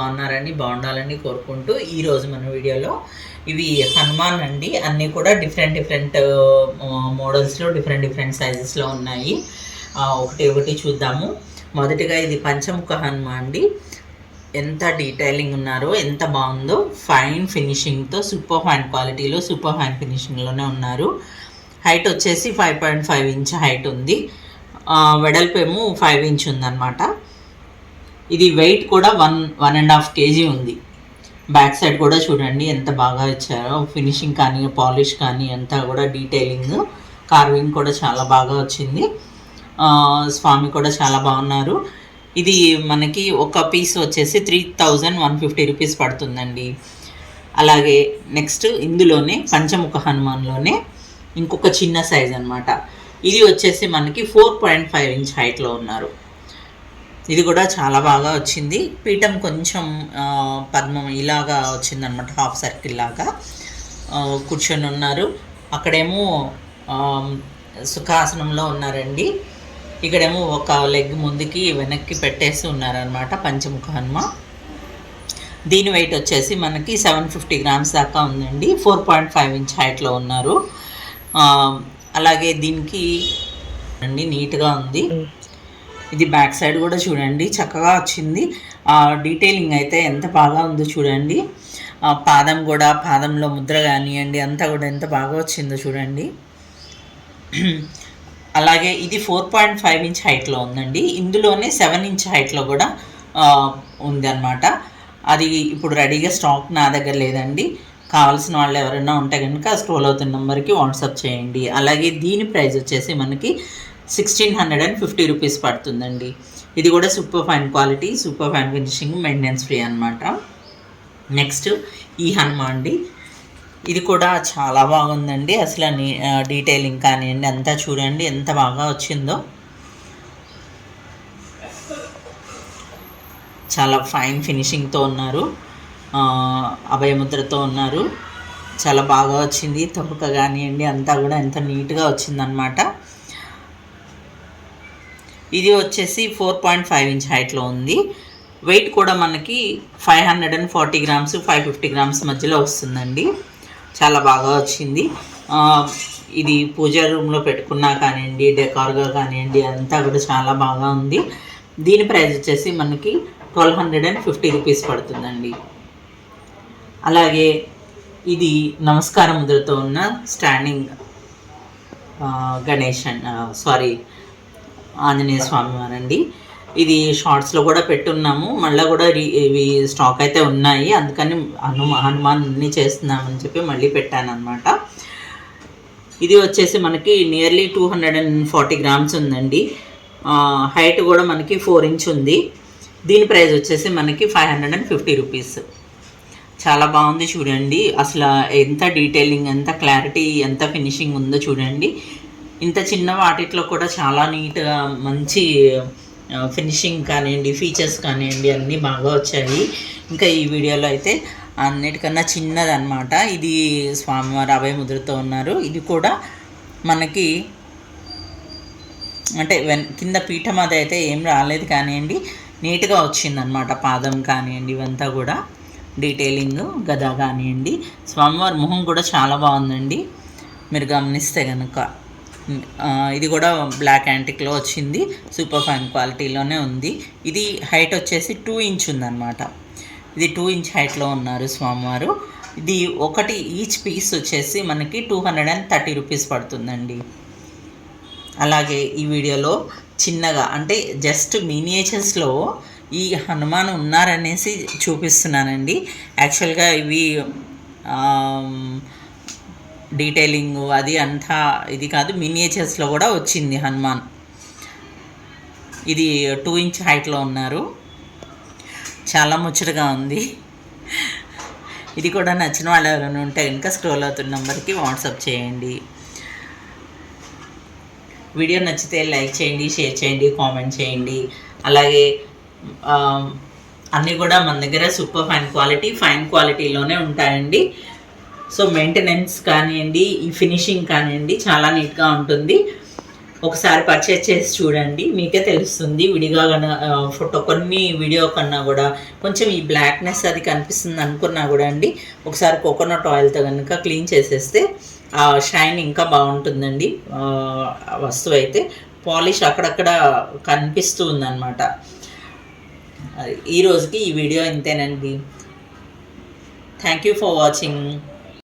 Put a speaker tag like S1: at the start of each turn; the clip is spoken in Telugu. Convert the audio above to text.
S1: బాగున్నారని బాగుండాలని కోరుకుంటూ ఈరోజు మన వీడియోలో ఇవి హనుమాన్ అండి. అన్నీ కూడా డిఫరెంట్ మోడల్స్లో డిఫరెంట్ సైజెస్లో ఉన్నాయి. ఒకటి చూద్దాము. మొదటిగా ఇది పంచముఖ హనుమాన్ అండి. ఎంత డీటెయిలింగ్ ఉన్నారో, ఎంత బాగుందో, ఫైన్ ఫినిషింగ్తో సూపర్ హ్యాండ్ క్వాలిటీలో సూపర్ హ్యాండ్ ఫినిషింగ్లోనే ఉన్నారు. హైట్ వచ్చేసి 5.5 ఇంచ్ హైట్ ఉంది. వెడల్పు ఏమో 5 ఇంచ్ ఉందన్నమాట. ఇది వెయిట్ కూడా 1.5 kg ఉంది. బ్యాక్ సైడ్ కూడా చూడండి ఎంత బాగా ఇచ్చారో. ఫినిషింగ్ కానీ పాలిష్ కానీ అంతా కూడా డీటెయిలింగ్, కార్వింగ్ కూడా చాలా బాగా వచ్చింది. స్వామి కూడా చాలా బాగున్నారు. ఇది మనకి ఒక పీస్ వచ్చేసి 3150 రూపీస్ పడుతుందండి. అలాగే నెక్స్ట్ ఇందులోనే పంచముఖ హనుమాన్లోనే ఇంకొక చిన్న సైజ్ అనమాట. ఇది వచ్చేసి మనకి 4.5 ఇంచ్ హైట్లో ఉన్నారు. ఇది కూడా చాలా బాగా వచ్చింది. పీఠం కొంచెం పద్మం ఇలాగా వచ్చిందనమాట, హాఫ్ సర్కిల్ లాగా కూర్చొని ఉన్నారు. అక్కడేమో సుఖాసనంలో ఉన్నారండి. ఇక్కడేమో ఒక లెగ్ ముందుకి వెనక్కి పెట్టేసి ఉన్నారనమాట పంచముఖ హనుమ. దీని వెయిట్ వచ్చేసి మనకి 750 గ్రామ్స్ దాకా ఉందండి. 4.5 ఇంచ్ హైట్లో ఉన్నారు. అలాగే దీనికి అండి నీట్గా ఉంది. ఇది బ్యాక్ సైడ్ కూడా చూడండి చక్కగా వచ్చింది. డీటెయిలింగ్ అయితే ఎంత బాగా ఉందో చూడండి. పాదం కూడా, పాదంలో ముద్ర కానివ్వండి అంతా కూడా ఎంత బాగా వచ్చిందో చూడండి. అలాగే ఇది 4.5 ఇంచ్ హైట్లో ఉందండి. ఇందులోనే 7 ఇంచ్ హైట్లో కూడా ఉంది అన్నమాట. అది ఇప్పుడు రెడీగా స్టాక్ నా దగ్గర లేదండి. కావాల్సిన వాళ్ళు ఎవరైనా ఉంటే కనుక స్క్రోల్ అవుతున్న నెంబర్కి వాట్సాప్ చేయండి. అలాగే దీని ప్రైస్ వచ్చేసి మనకి 1650 రూపీస్ పడుతుందండి. ఇది కూడా super fine quality, super fine finishing, maintenance free అనమాట. నెక్స్ట్ ఈ హనుమాన్ అండి. ఇది కూడా చాలా బాగుందండి. అసలు డీటెయిలింగ్ కానివ్వండి అంతా చూడండి ఎంత బాగా వచ్చిందో. చాలా ఫైన్ ఫినిషింగ్తో ఉన్నారు. అభయముద్రతో ఉన్నారు. చాలా బాగా వచ్చింది. తొక్క కానివ్వండి అంతా కూడా ఎంత నీట్గా వచ్చిందనమాట. ఇది వచ్చేసి 4.5 ఇంచ్ హైట్లో ఉంది. వెయిట్ కూడా మనకి 540 గ్రామ్స్ 550 గ్రామ్స్ మధ్యలో వస్తుందండి. చాలా బాగా వచ్చింది. ఇది పూజా రూమ్లో పెట్టుకున్నా కానివ్వండి, డెకార్గా కానివ్వండి అంతా కూడా చాలా బాగా ఉంది. దీని ప్రైస్ వచ్చేసి మనకి 1250 రూపీస్ పడుతుందండి. అలాగే ఇది నమస్కార ముద్రతో ఉన్న స్టాండింగ్ ఆంజనేయ స్వామి వారండి. ఇది షార్ట్స్లో కూడా పెట్టున్నాము. మళ్ళీ కూడా ఇవి స్టాక్ అయితే ఉన్నాయి. అందుకని హనుమాన్ని చేస్తున్నామని చెప్పి మళ్ళీ పెట్టాను అనమాట. ఇది వచ్చేసి మనకి నియర్లీ 240 గ్రామ్స్ ఉందండి. హైట్ కూడా మనకి 4 ఇంచ్ ఉంది. దీని ప్రైస్ వచ్చేసి మనకి 550 రూపీస్. చాలా బాగుంది చూడండి. అసలు ఎంత డీటెయిలింగ్, ఎంత క్లారిటీ, ఎంత ఫినిషింగ్ ఉందో చూడండి. ఇంత చిన్న వాటిలో కూడా చాలా నీట్గా మంచి ఫినిషింగ్ కానివ్వండి, ఫీచర్స్ కానివ్వండి అన్నీ బాగా వచ్చాయి. ఇంకా ఈ వీడియోలో అయితే అన్నిటికన్నా చిన్నదన్నమాట. ఇది స్వామివారి అభయ ముద్రతో ఉన్నారు. ఇది కూడా మనకి అంటే కింద పీఠం అది అయితే ఏం రాలేదు కానివ్వండి, నీట్గా వచ్చిందనమాట. పాదం కానివ్వండి ఇవంతా కూడా డీటెయిలింగ్, గద కానివ్వండి. స్వామివారి మొహం కూడా చాలా బాగుందండి మీరు గమనిస్తే కనుక. ఇది కూడా బ్లాక్ యాంటిక్లో వచ్చింది. సూపర్ ఫైన్ క్వాలిటీలోనే ఉంది. ఇది హైట్ వచ్చేసి 2 ఇంచ్ ఉందన్నమాట. ఇది 2 ఇంచ్ హైట్లో ఉన్నారు స్వామివారు. ఇది ఒకటి ఈచ్ పీస్ వచ్చేసి మనకి 230 రూపీస్ పడుతుందండి. అలాగే ఈ వీడియోలో చిన్నగా అంటే జస్ట్ మినియేచర్స్లో ఈ హనుమాన్ ఉన్నారనేసి చూపిస్తున్నానండి. యాక్చువల్గా ఇవి డీటెయిలింగ్ అది అంతా ఇది కాదు, మినియేచర్స్లో కూడా వచ్చింది హనుమాన్. ఇది 2 ఇంచ్ హైట్లో ఉన్నారు. చాలా ముచ్చటగా ఉంది. ఇది కూడా నచ్చిన వాళ్ళు ఎవరైనా ఉంటే కనుక స్క్రోల్ అవుతున్న నెంబర్కి వాట్సాప్ చేయండి. వీడియో నచ్చితే లైక్ చేయండి, షేర్ చేయండి, కామెంట్ చేయండి. అలాగే అన్నీ కూడా మన దగ్గర సూపర్ ఫైన్ క్వాలిటీలోనే ఉంటాయండి. సో మెయింటెనెన్స్ కానివ్వండి, ఈ ఫినిషింగ్ కానివ్వండి చాలా నీట్గా ఉంటుంది. ఒకసారి పర్చేస్ చేసి చూడండి, మీకే తెలుస్తుంది. విడిగా ఫోటో కొన్ని వీడియో కన్నా కూడా కొంచెం ఈ బ్లాక్నెస్ అది కనిపిస్తుంది అనుకున్నా కూడా అండి, ఒకసారి కోకోనట్ ఆయిల్తో కనుక క్లీన్ చేసేస్తే ఆ షైన్ ఇంకా బాగుంటుందండి. వస్తువు అయితే పాలిష్ అక్కడక్కడ కనిపిస్తూ ఉందన్నమాట. ఈ రోజుకి ఈ వీడియో ఇంతేనండి. Thank you for watching.